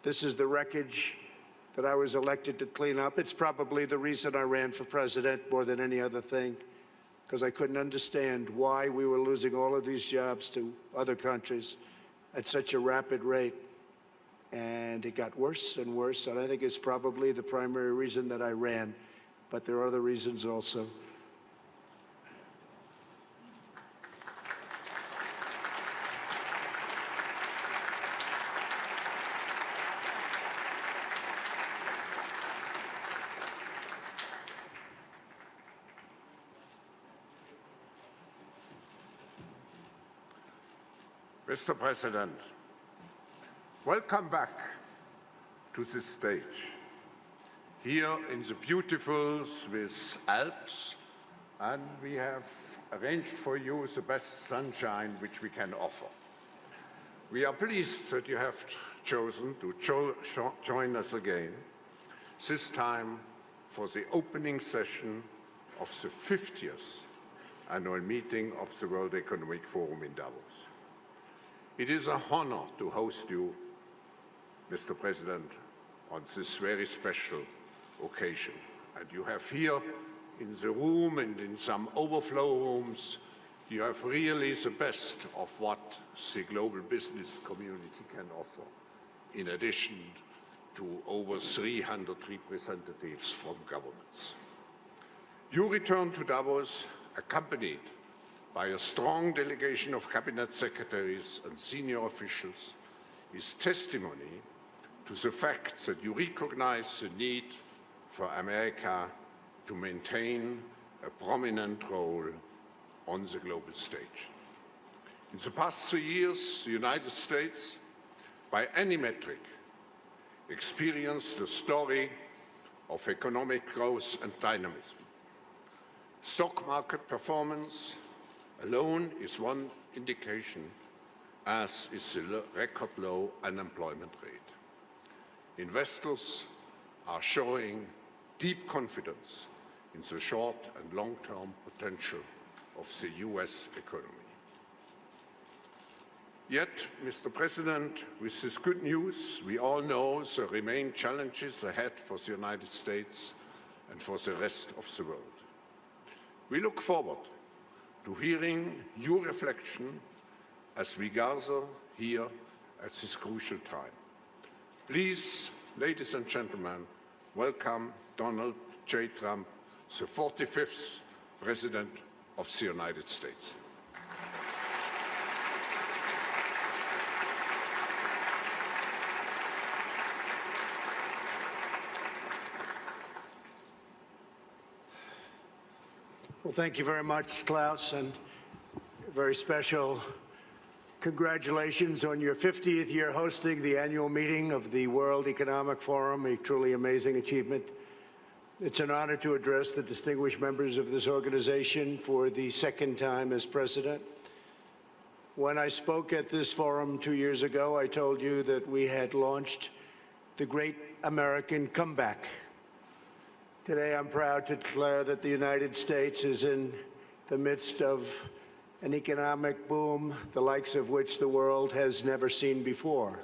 This is the wreckage that I was elected to clean up. It's probably the reason I ran for president more than any other thing, because I couldn't understand why we were losing all of these jobs to other countries at such a rapid rate. And it got worse and worse, and I think it's probably the primary reason that I ran, but there are other reasons also. Mr. President, welcome back to this stage, here in the beautiful Swiss Alps, and we have arranged for you the best sunshine which we can offer. We are pleased that you have chosen to join us again, this time for the opening session of the 50th annual meeting of the World Economic Forum in Davos. It is an honor to host you, Mr. President, on this very special occasion. And you have here in the room and in some overflow rooms, you have really the best of what the global business community can offer, in addition to over 300 representatives from governments. You return to Davos accompanied by a strong delegation of cabinet secretaries and senior officials is testimony to the fact that you recognize the need for America to maintain a prominent role on the global stage. In the past 3 years, the United States, by any metric, experienced a story of economic growth and dynamism. Stock market performance alone is one indication, as is the record low unemployment rate. Investors are showing deep confidence in the short and long-term potential of the US economy. Yet, Mr. President, with this good news, we all know there remain challenges ahead for the United States and for the rest of the world. We look forward to hearing your reflection as we gather here at this crucial time. Please, ladies and gentlemen, welcome Donald J. Trump, the 45th President of the United States. Well, thank you very much, Klaus, and a very special congratulations on your 50th year hosting the annual meeting of the World Economic Forum, a truly amazing achievement. It's an honor to address the distinguished members of this organization for the second time as president. When I spoke at this forum 2 years ago, I told you that we had launched the Great American Comeback. Today, I'm proud to declare that the United States is in the midst of an economic boom, the likes of which the world has never seen before.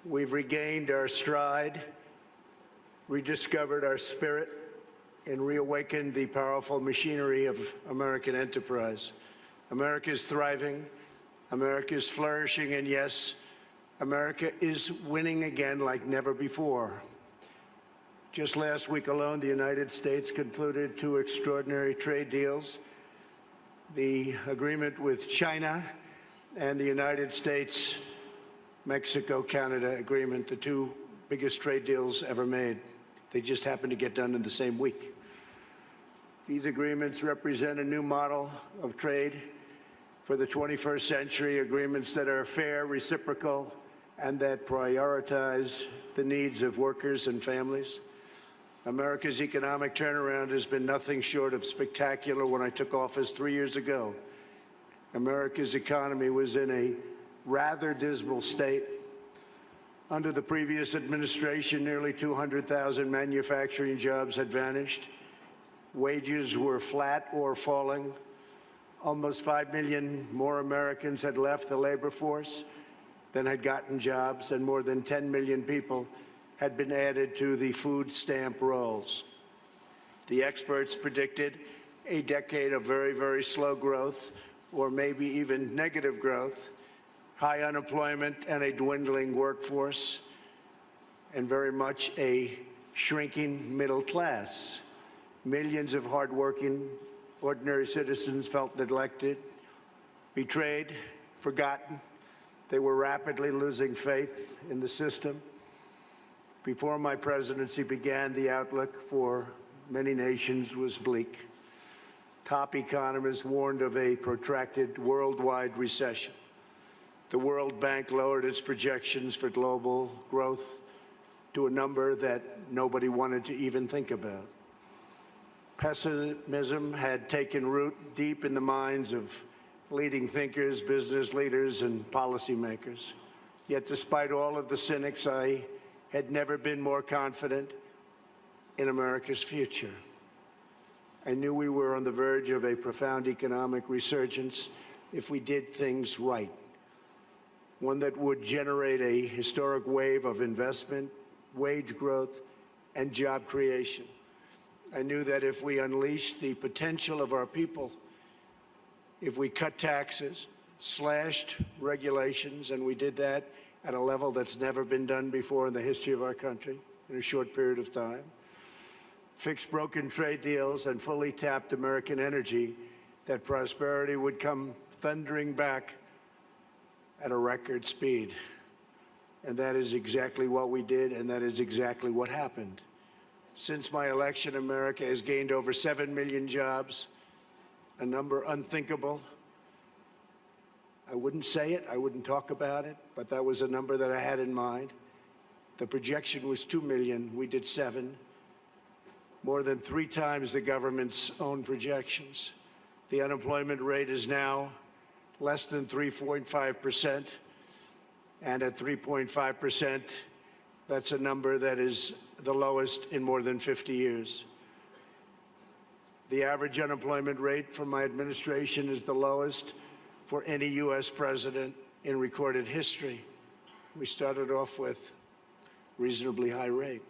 We've regained our stride, rediscovered our spirit, and reawakened the powerful machinery of American enterprise. America is thriving, America is flourishing, and yes, America is winning again like never before. Just last week alone, the United States concluded 2 extraordinary trade deals, the agreement with China and the United States-Mexico-Canada agreement, the 2 biggest trade deals ever made. They just happened to get done in the same week. These agreements represent a new model of trade for the 21st century, agreements that are fair, reciprocal, and that prioritize the needs of workers and families. America's economic turnaround has been nothing short of spectacular. When I took office 3 years ago, America's economy was in a rather dismal state. Under the previous administration, nearly 200,000 manufacturing jobs had vanished. Wages were flat or falling. Almost 5 million more Americans had left the labor force. than had gotten jobs, and more than 10 million people had been added to the food stamp rolls. The experts predicted a decade of very, very slow growth, or maybe even negative growth, high unemployment and a dwindling workforce, and very much a shrinking middle class. Millions of hardworking, ordinary citizens felt neglected, betrayed, forgotten. They were rapidly losing faith in the system. Before my presidency began, the outlook for many nations was bleak. Top economists warned of a protracted worldwide recession. The World Bank lowered its projections for global growth to a number that nobody wanted to even think about. Pessimism had taken root deep in the minds of leading thinkers, business leaders, and policymakers. Yet despite all of the cynics, I had never been more confident in America's future. I knew we were on the verge of a profound economic resurgence if we did things right, one that would generate a historic wave of investment, wage growth, and job creation. I knew that if we unleashed the potential of our people, if we cut taxes, slashed regulations, and we did that at a level that's never been done before in the history of our country in a short period of time, fixed broken trade deals, and fully tapped American energy, that prosperity would come thundering back at a record speed. And that is exactly what we did, and that is exactly what happened. Since my election, America has gained over 7 million jobs, a number unthinkable. I wouldn't say it, I wouldn't talk about it, but that was a number that I had in mind. The projection was 2 million, we did 7, more than 3 times the government's own projections. The unemployment rate is now less than 3.5%, and at 3.5%, that's a number that is the lowest in more than 50 years. The average unemployment rate for my administration is the lowest for any U.S. president in recorded history. We started off with a reasonably high rate.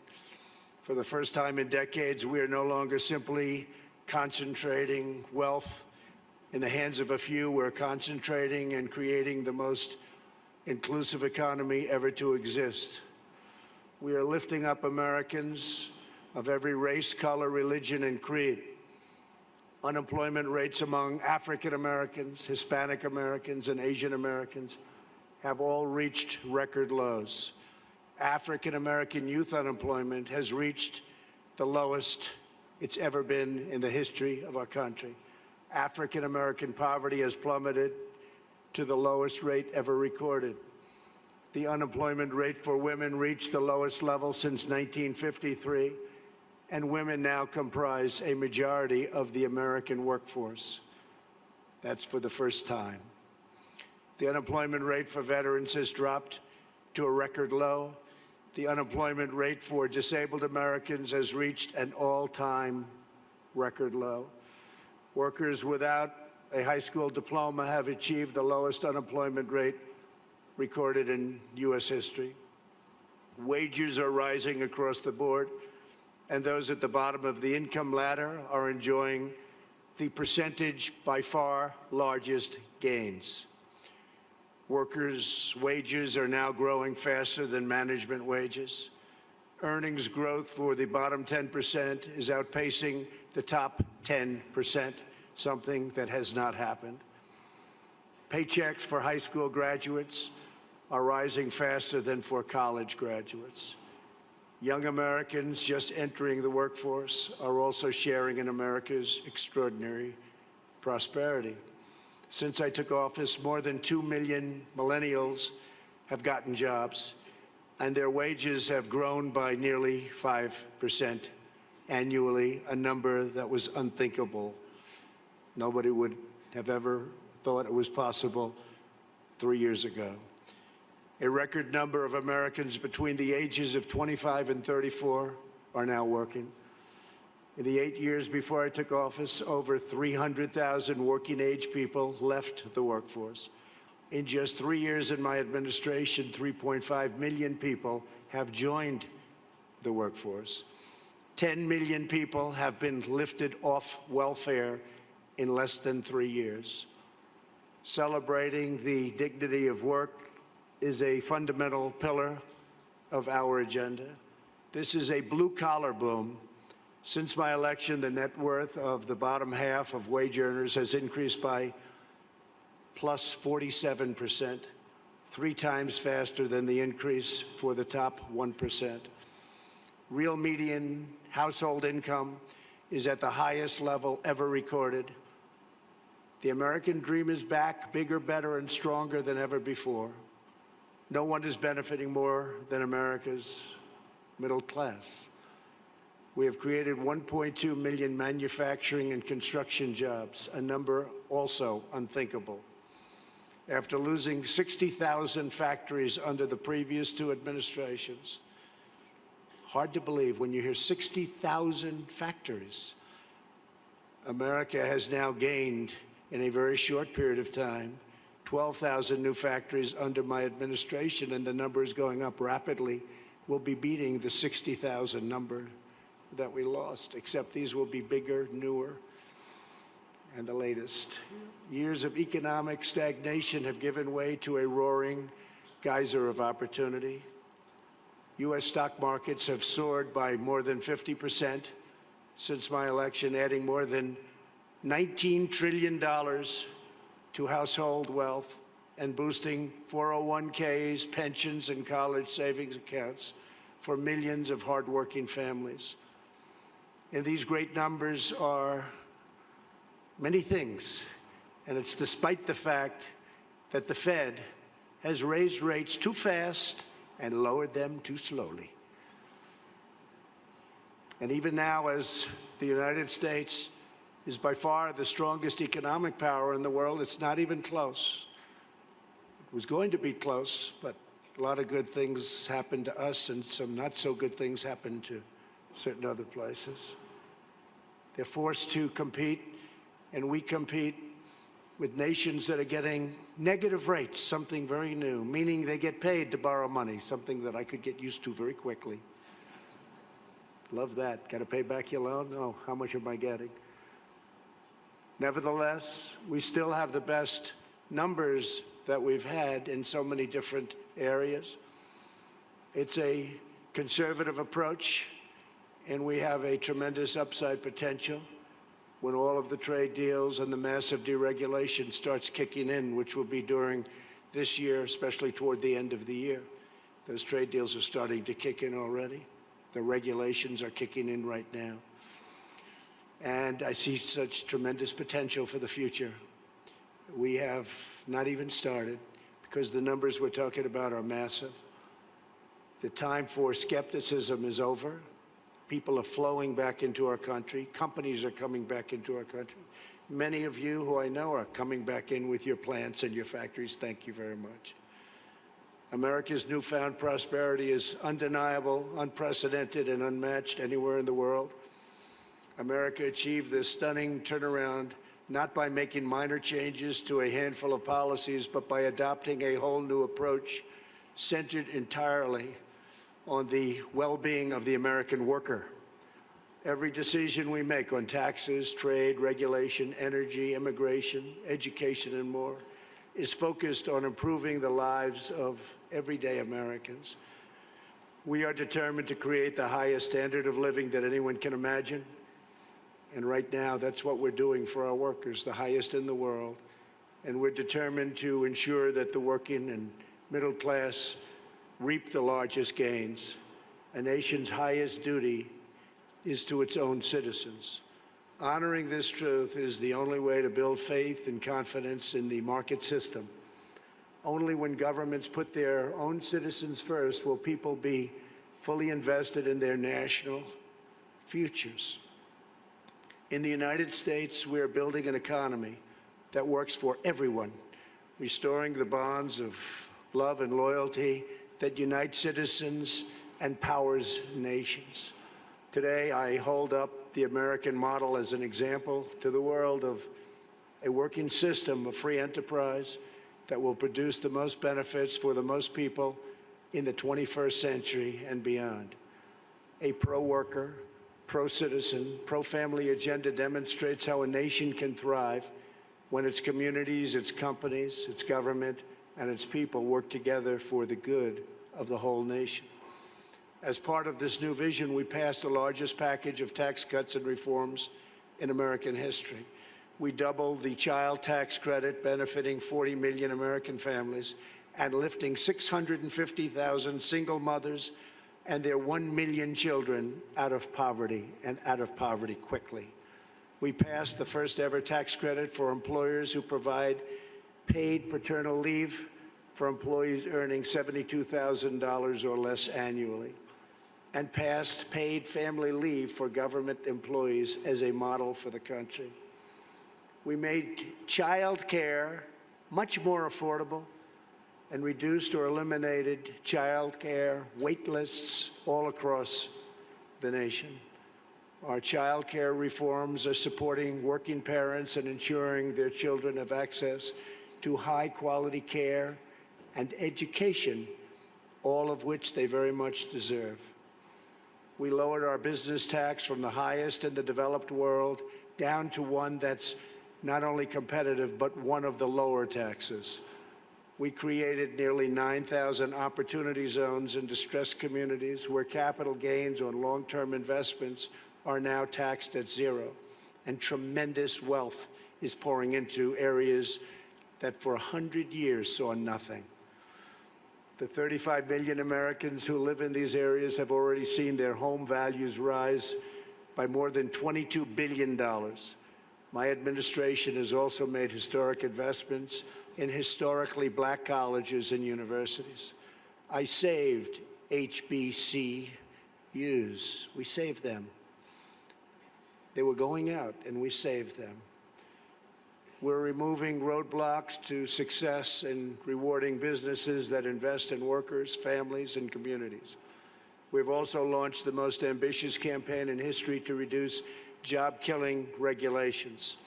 For the first time in decades, we are no longer simply concentrating wealth in the hands of a few. We're concentrating and creating the most inclusive economy ever to exist. We are lifting up Americans of every race, color, religion, and creed. Unemployment rates among African Americans, Hispanic Americans, and Asian Americans have all reached record lows. African American youth unemployment has reached the lowest it's ever been in the history of our country. African American poverty has plummeted to the lowest rate ever recorded. The unemployment rate for women reached the lowest level since 1953, and women now comprise a majority of the American workforce. That's for the first time. The unemployment rate for veterans has dropped to a record low. The unemployment rate for disabled Americans has reached an all-time record low. Workers without a high school diploma have achieved the lowest unemployment rate recorded in U.S. history. Wages are rising across the board, and those at the bottom of the income ladder are enjoying the percentage by far largest gains. Workers' wages are now growing faster than management wages. Earnings growth for the bottom 10% is outpacing the top 10%, something that has not happened. Paychecks for high school graduates are rising faster than for college graduates. Young Americans just entering the workforce are also sharing in America's extraordinary prosperity. Since I took office, more than 2 million millennials have gotten jobs, and their wages have grown by nearly 5% annually, a number that was unthinkable. Nobody would have ever thought it was possible 3 years ago. A record number of Americans between the ages of 25 and 34 are now working. In the 8 years before I took office, over 300,000 working-age people left the workforce. In just 3 years in my administration, 3.5 million people have joined the workforce. 10 million people have been lifted off welfare in less than 3 years. Celebrating the dignity of work is a fundamental pillar of our agenda. This is a blue-collar boom. Since my election, the net worth of the bottom half of wage earners has increased by plus 47%, 3 times faster than the increase for the top 1%. Real median household income is at the highest level ever recorded. The American dream is back, bigger, better, and stronger than ever before. No one is benefiting more than America's middle class. We have created 1.2 million manufacturing and construction jobs, a number also unthinkable. After losing 60,000 factories under the previous 2 administrations, hard to believe when you hear 60,000 factories. America has now gained, in a very short period of time, 12,000 new factories under my administration, and the number is going up rapidly. We'll be beating the 60,000 number that we lost, except these will be bigger, newer, and the latest. Years of economic stagnation have given way to a roaring geyser of opportunity. U.S. stock markets have soared by more than 50% since my election, adding more than $19 trillion to household wealth and boosting 401ks, pensions, and college savings accounts for millions of hardworking families. And these great numbers are many things, and it's despite the fact that the Fed has raised rates too fast and lowered them too slowly. And even now, as the United States is by far the strongest economic power in the world, it's not even close. It was going to be close, but a lot of good things happened to us and some not so good things happened to certain other places. They're forced to compete, and we compete with nations that are getting negative rates, something very new, meaning they get paid to borrow money, something that I could get used to very quickly. Love that. Got to pay back your loan? No, how much am I getting? Nevertheless, we still have the best numbers that we've had in so many different areas. It's a conservative approach, and we have a tremendous upside potential when all of the trade deals and the massive deregulation starts kicking in, which will be during this year, especially toward the end of the year. Those trade deals are starting to kick in already. The regulations are kicking in right now. And I see such tremendous potential for the future. We have not even started because the numbers we're talking about are massive. The time for skepticism is over. People are flowing back into our country. Companies are coming back into our country. Many of you who I know are coming back in with your plants and your factories. Thank you very much. America's newfound prosperity is undeniable, unprecedented, and unmatched anywhere in the world. America achieved this stunning turnaround not by making minor changes to a handful of policies, but by adopting a whole new approach centered entirely on the well-being of the American worker. Every decision we make on taxes, trade, regulation, energy, immigration, education, and more is focused on improving the lives of everyday Americans. We are determined to create the highest standard of living that anyone can imagine. And right now, that's what we're doing for our workers, the highest in the world. And we're determined to ensure that the working and middle class reap the largest gains. A nation's highest duty is to its own citizens. Honoring this truth is the only way to build faith and confidence in the market system. Only when governments put their own citizens first will people be fully invested in their national futures. In the United States, we are building an economy that works for everyone, restoring the bonds of love and loyalty that unite citizens and powers nations. Today, I hold up the American model as an example to the world of a working system of free enterprise, that will produce the most benefits for the most people in the 21st century and beyond. A pro-worker, pro-citizen, pro-family agenda demonstrates how a nation can thrive when its communities, its companies, its government, and its people work together for the good of the whole nation. As part of this new vision, we passed the largest package of tax cuts and reforms in American history. We doubled the child tax credit, benefiting 40 million American families and lifting 650,000 single mothers and their 1 million children out of poverty, and out of poverty quickly. We passed the first ever tax credit for employers who provide paid paternal leave for employees earning $72,000 or less annually, and passed paid family leave for government employees as a model for the country. We made child care much more affordable and reduced or eliminated child care wait lists all across the nation. Our child care reforms are supporting working parents and ensuring their children have access to high-quality care and education, all of which they very much deserve. We lowered our business tax from the highest in the developed world down to one that's not only competitive, but one of the lower taxes. We created nearly 9,000 opportunity zones in distressed communities where capital gains on long-term investments are now taxed at zero, and tremendous wealth is pouring into areas that for 100 years saw nothing. The 35 million Americans who live in these areas have already seen their home values rise by more than $22 billion. My administration has also made historic investments in historically black colleges and universities. I saved HBCUs. We saved them. They were going out, and we saved them. We're removing roadblocks to success and rewarding businesses that invest in workers, families, and communities. We've also launched the most ambitious campaign in history to reduce job-killing regulations.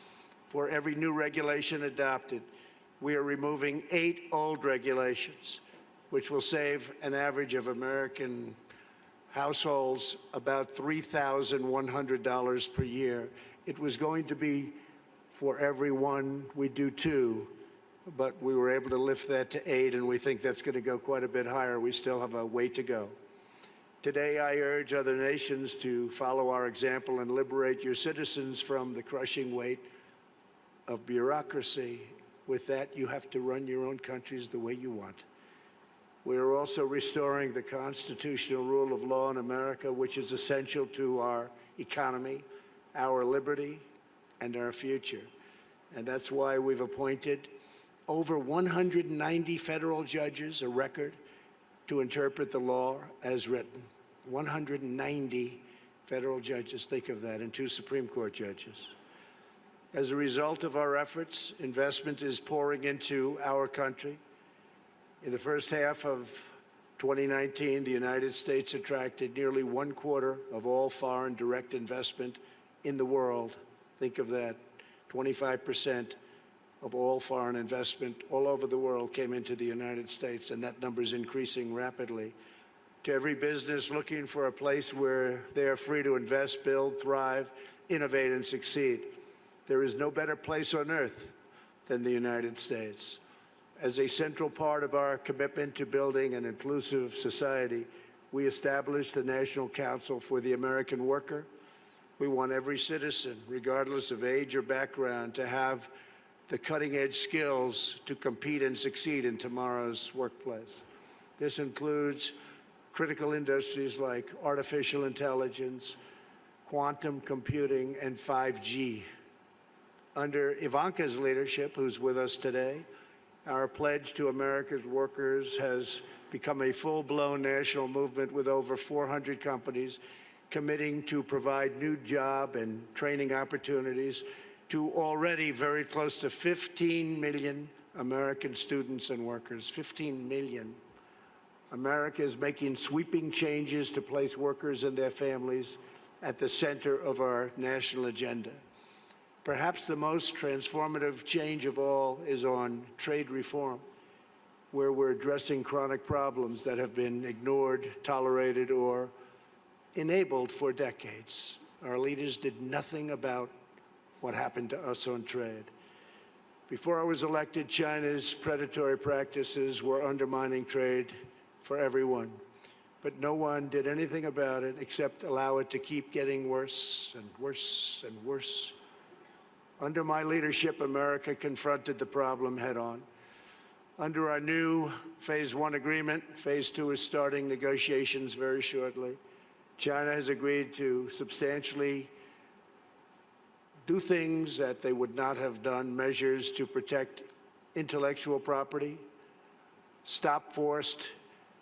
For every new regulation adopted, we are removing 8 old regulations, which will save an average of American households about $3,100 per year. It was going to be for every one, we do 2, but we were able to lift that to 8, and we think that's going to go quite a bit higher. We still have a way to go. Today, I urge other nations to follow our example and liberate your citizens from the crushing weight of bureaucracy. With that, you have to run your own countries the way you want. We are also restoring the constitutional rule of law in America, which is essential to our economy, our liberty, and our future. And that's why we've appointed over 190 federal judges, a record, to interpret the law as written. 190 federal judges, think of that, and 2 Supreme Court judges. As a result of our efforts, investment is pouring into our country. In the first half of 2019, the United States attracted nearly 1/4 of all foreign direct investment in the world. Think of that. 25% of all foreign investment all over the world came into the United States, and that number is increasing rapidly. To every business looking for a place where they are free to invest, build, thrive, innovate, and succeed, there is no better place on earth than the United States. As a central part of our commitment to building an inclusive society, we established the National Council for the American Worker. We want every citizen, regardless of age or background, to have the cutting-edge skills to compete and succeed in tomorrow's workplace. This includes critical industries like artificial intelligence, quantum computing, and 5G. Under Ivanka's leadership, who's with us today, our pledge to America's workers has become a full-blown national movement with over 400 companies committing to provide new job and training opportunities to already very close to 15 million American students and workers. 15 million. America is making sweeping changes to place workers and their families at the center of our national agenda. Perhaps the most transformative change of all is on trade reform, where we're addressing chronic problems that have been ignored, tolerated, or enabled for decades. Our leaders did nothing about what happened to us on trade. Before I was elected, China's predatory practices were undermining trade for everyone. But no one did anything about it except allow it to keep getting worse and worse and worse. Under my leadership, America confronted the problem head-on. Under our new Phase 1 agreement, Phase 2 is starting negotiations very shortly. China has agreed to substantially do things that they would not have done, measures to protect intellectual property, stop forced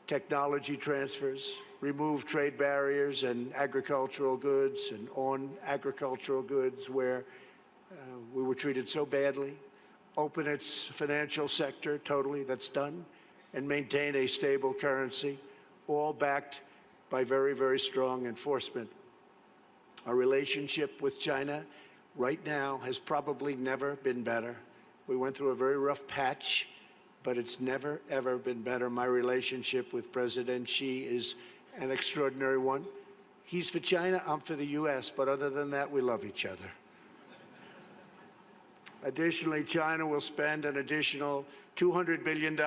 technology transfers, remove trade barriers and agricultural goods and on agricultural goods where we were treated so badly, open its financial sector totally, that's done, and maintain a stable currency, all backed by very, very strong enforcement. Our relationship with China right now has probably never been better. We went through a very rough patch, but it's never, ever been better. My relationship with President Xi is an extraordinary one. He's for China, I'm for the U.S., but other than that, we love each other. Additionally, China will spend an additional $200 billion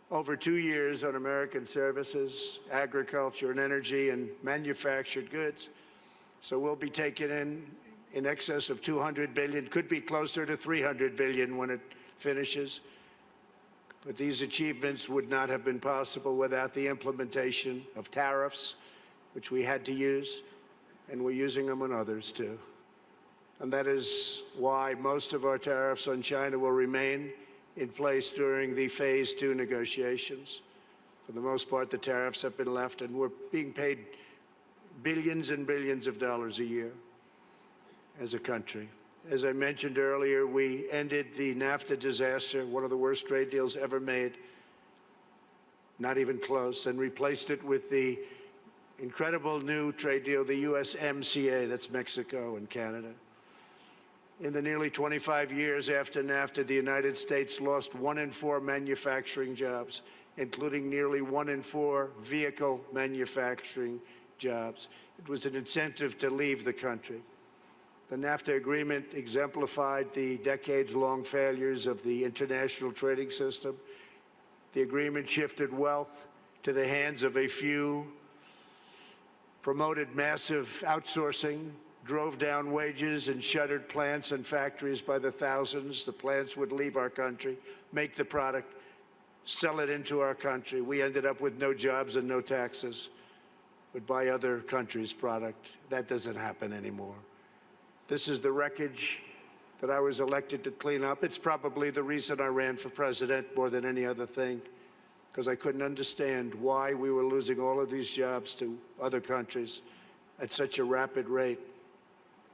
over 2 years on American services, agriculture and energy, and manufactured goods. So we'll be taking in excess of $200 billion, could be closer to $300 billion when it finishes. But these achievements would not have been possible without the implementation of tariffs, which we had to use, and we're using them on others too. And that is why most of our tariffs on China will remain in place during the Phase 2 negotiations. For the most part, the tariffs have been left, and we're being paid billions and billions of dollars a year as a country. As I mentioned earlier, we ended the NAFTA disaster, one of the worst trade deals ever made, not even close, and replaced it with the incredible new trade deal, the USMCA, that's Mexico and Canada. In the nearly 25 years after NAFTA, the United States lost 1 in 4 manufacturing jobs, including nearly 1 in 4 vehicle manufacturing jobs. It was an incentive to leave the country. The NAFTA agreement exemplified the decades-long failures of the international trading system. The agreement shifted wealth to the hands of a few, promoted massive outsourcing, drove down wages, and shuttered plants and factories by the thousands. The plants would leave our country, make the product, sell it into our country. We ended up with no jobs and no taxes. Would buy other countries' product. That doesn't happen anymore. This is the wreckage that I was elected to clean up. It's probably the reason I ran for president more than any other thing, because I couldn't understand why we were losing all of these jobs to other countries at such a rapid rate.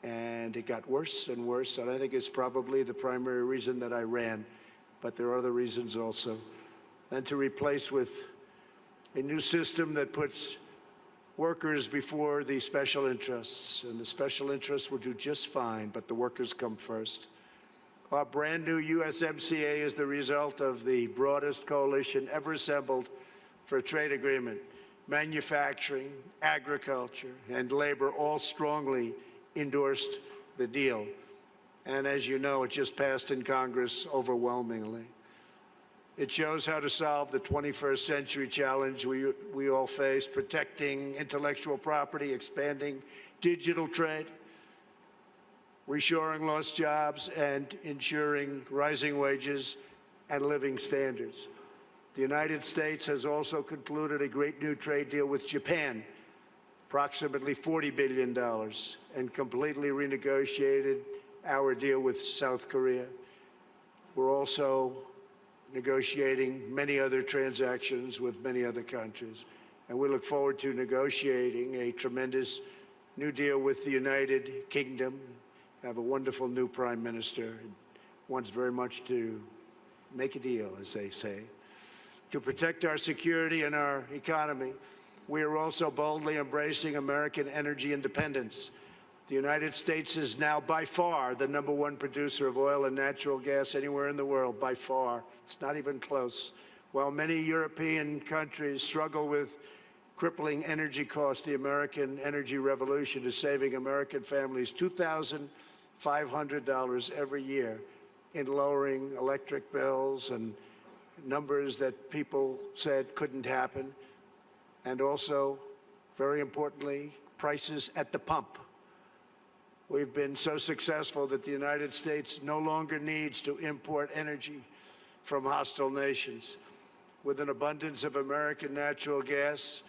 And it got worse and worse, and I think it's probably the primary reason that I ran, but there are other reasons also. And to replace with a new system that puts workers before the special interests, and the special interests will do just fine, but the workers come first. Our brand new USMCA is the result of the broadest coalition ever assembled for a trade agreement. Manufacturing, agriculture, and labor all strongly endorsed the deal. And as you know, it just passed in Congress overwhelmingly. It shows how to solve the 21st century challenge we all face, protecting intellectual property, expanding digital trade, reshoring lost jobs, and ensuring rising wages and living standards. The United States has also concluded a great new trade deal with Japan, approximately $40 billion, and completely renegotiated our deal with South Korea. We're also negotiating many other transactions with many other countries. And we look forward to negotiating a tremendous new deal with the United Kingdom. Have a wonderful new prime minister who wants very much to make a deal, as they say. To protect our security and our economy, we are also boldly embracing American energy independence. The United States is now by far the #1 producer of oil and natural gas anywhere in the world, by far. It's not even close. While many European countries struggle with crippling energy costs, the American energy revolution is saving American families $2,500 every year in lowering electric bills and numbers that people said couldn't happen. And also, very importantly, prices at the pump. We've been so successful that the United States no longer needs to import energy from hostile nations. With an abundance of American natural gas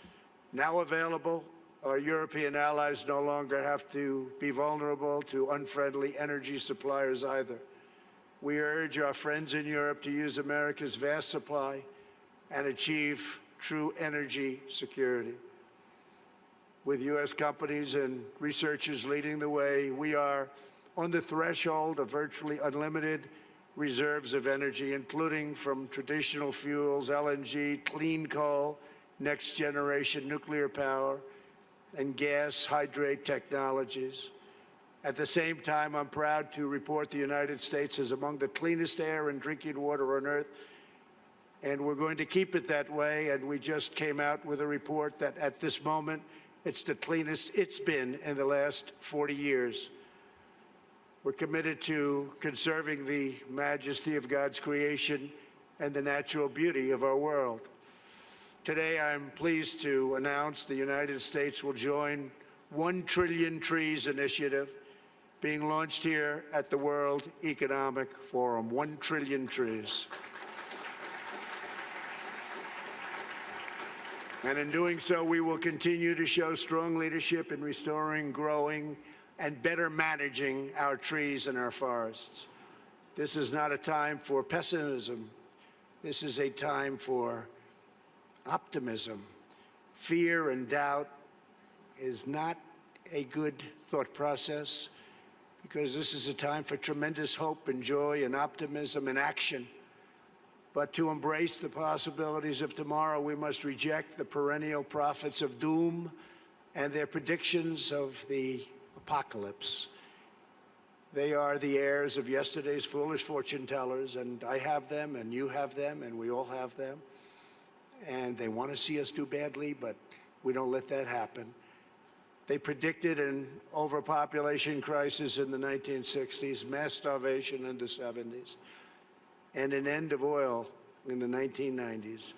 now available, our European allies no longer have to be vulnerable to unfriendly energy suppliers either. We urge our friends in Europe to use America's vast supply and achieve true energy security. With U.S. companies and researchers leading the way, we are on the threshold of virtually unlimited reserves of energy, including from traditional fuels, LNG, clean coal, next-generation nuclear power, and gas hydrate technologies. At the same time, I'm proud to report the United States is among the cleanest air and drinking water on Earth, and we're going to keep it that way. And we just came out with a report that at this moment, it's the cleanest it's been in the last 40 years. We're committed to conserving the majesty of God's creation and the natural beauty of our world. Today, I'm pleased to announce the United States will join 1 Trillion Trees initiative being launched here at the World Economic Forum. 1 trillion trees. And in doing so, we will continue to show strong leadership in restoring, growing, and better managing our trees and our forests. This is not a time for pessimism. This is a time for optimism. Fear and doubt is not a good thought process, because this is a time for tremendous hope and joy and optimism and action. But to embrace the possibilities of tomorrow, we must reject the perennial prophets of doom and their predictions of the apocalypse. They are the heirs of yesterday's foolish fortune tellers, and I have them, and you have them, and we all have them. And they want to see us do badly, but we don't let that happen. They predicted an overpopulation crisis in the 1960s, mass starvation in the 70s, and an end of oil in the 1990s.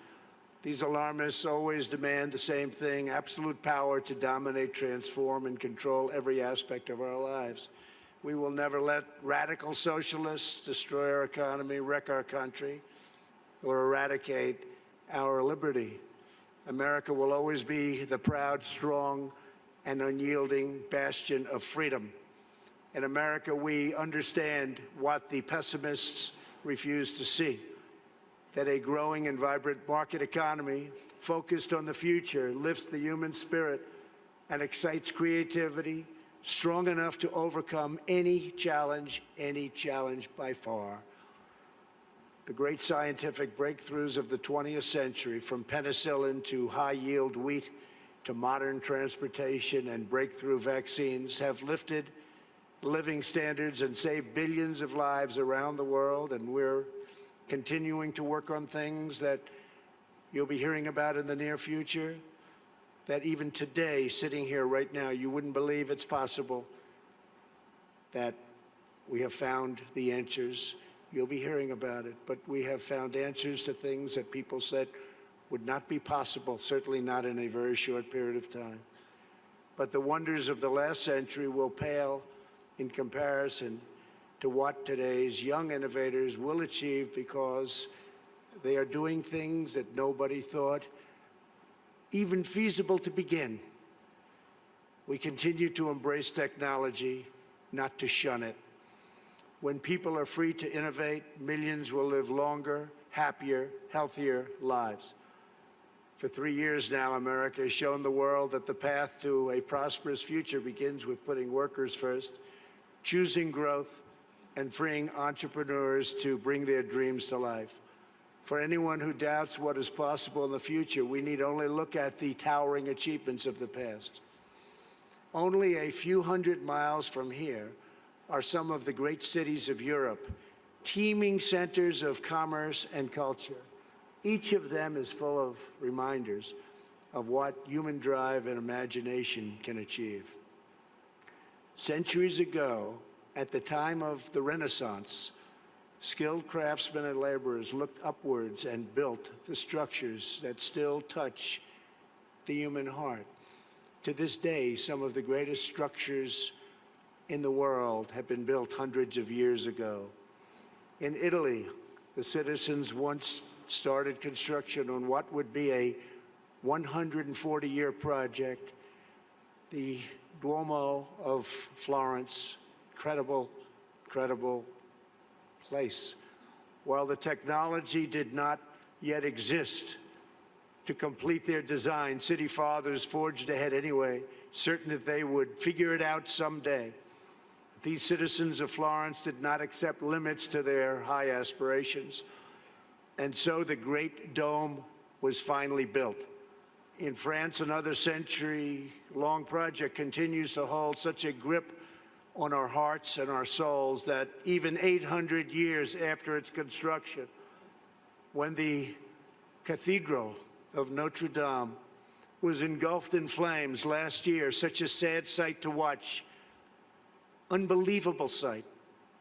These alarmists always demand the same thing: absolute power to dominate, transform, and control every aspect of our lives. We will never let radical socialists destroy our economy, wreck our country, or eradicate our liberty. America will always be the proud, strong, and unyielding bastion of freedom. In America, we understand what the pessimists refuse to see: that a growing and vibrant market economy focused on the future lifts the human spirit and excites creativity strong enough to overcome any challenge by far. The great scientific breakthroughs of the 20th century, from penicillin to high-yield wheat to modern transportation and breakthrough vaccines, have lifted living standards and saved billions of lives around the world. And we're continuing to work on things that you'll be hearing about in the near future, that even today, sitting here right now, you wouldn't believe it's possible, that we have found the answers. You'll be hearing about it, but we have found answers to things that people said would not be possible, certainly not in a very short period of time. But the wonders of the last century will pale in comparison to what today's young innovators will achieve, because they are doing things that nobody thought even feasible to begin. We continue to embrace technology, not to shun it. When people are free to innovate, millions will live longer, happier, healthier lives. For 3 years now, America has shown the world that the path to a prosperous future begins with putting workers first, choosing growth, and freeing entrepreneurs to bring their dreams to life. For anyone who doubts what is possible in the future, we need only look at the towering achievements of the past. Only a few hundred miles from here are some of the great cities of Europe, teeming centers of commerce and culture. Each of them is full of reminders of what human drive and imagination can achieve. Centuries ago, at the time of the Renaissance, skilled craftsmen and laborers looked upwards and built the structures that still touch the human heart. To this day, some of the greatest structures in the world have been built hundreds of years ago. In Italy, the citizens once started construction on what would be a 140-year project, the Duomo of Florence. Incredible, incredible place. While the technology did not yet exist to complete their design, city fathers forged ahead anyway, certain that they would figure it out someday. These citizens of Florence did not accept limits to their high aspirations, and so the Great Dome was finally built. In France, another century-long project continues to hold such a grip on our hearts and our souls that even 800 years after its construction, when the Cathedral of Notre Dame was engulfed in flames last year, such a sad sight to watch, unbelievable sight,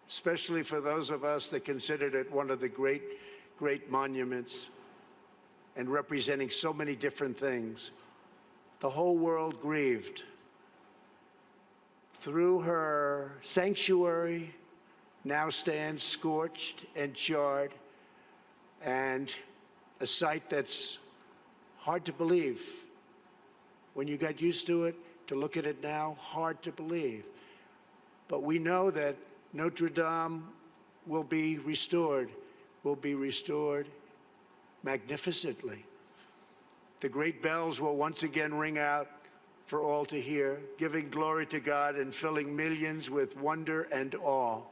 especially for those of us that considered it one of the great monuments and representing so many different things. The whole world grieved. Through her sanctuary now stands scorched and charred, and a sight that's hard to believe. When you got used to it, to look at it now, hard to believe. But we know that Notre Dame will be restored magnificently. The great bells will once again ring out for all to hear, giving glory to God and filling millions with wonder and awe.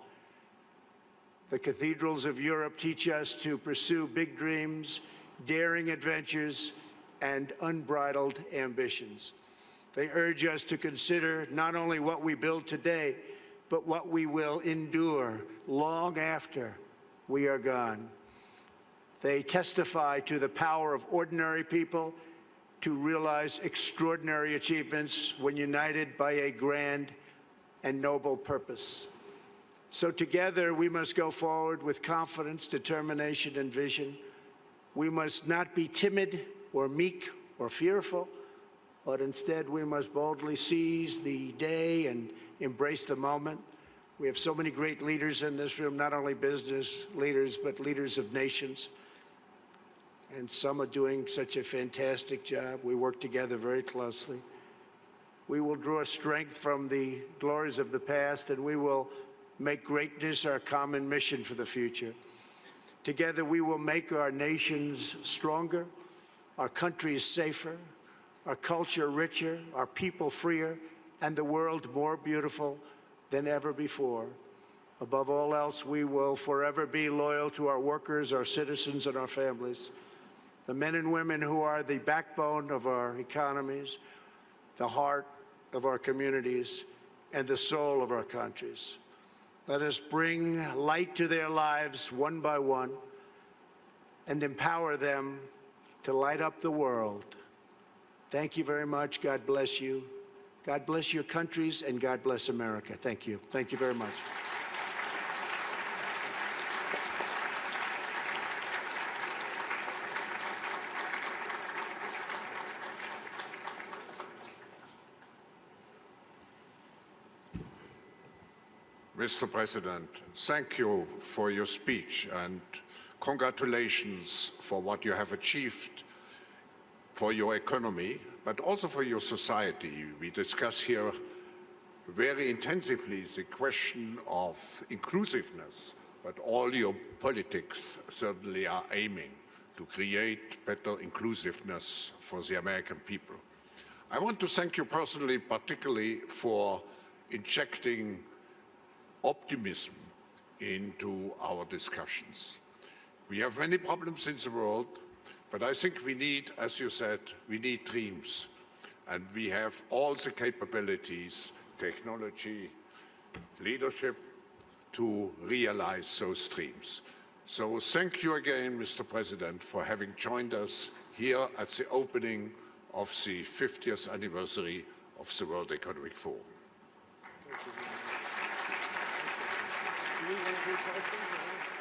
The cathedrals of Europe teach us to pursue big dreams, daring adventures, and unbridled ambitions. They urge us to consider not only what we build today, but what we will endure long after we are gone. They testify to the power of ordinary people to realize extraordinary achievements when united by a grand and noble purpose. So together we must go forward with confidence, determination, and vision. We must not be timid or meek or fearful, but instead we must boldly seize the day and embrace the moment. We have so many great leaders in this room, not only business leaders, but leaders of nations. And some are doing such a fantastic job. We work together very closely. We will draw strength from the glories of the past, and we will make greatness our common mission for the future. Together, we will make our nations stronger, our countries safer, our culture richer, our people freer, and the world more beautiful than ever before. Above all else, we will forever be loyal to our workers, our citizens, and our families, the men and women who are the backbone of our economies, the heart of our communities, and the soul of our countries. Let us bring light to their lives one by one and empower them to light up the world. Thank you very much. God bless you. God bless your countries, and God bless America. Thank you. Thank you very much. Mr. President, thank you for your speech and congratulations for what you have achieved for your economy, but also for your society. We discuss here very intensively the question of inclusiveness, but all your politics certainly are aiming to create better inclusiveness for the American people. I want to thank you personally, particularly for injecting optimism into our discussions. We have many problems in the world, but I think we need, as you said, we need dreams. and we have all the capabilities, technology, leadership to realize those dreams. So thank you again, Mr. President, for having joined us here at the opening of the 50th anniversary of the World Economic Forum. Do we want to do questions?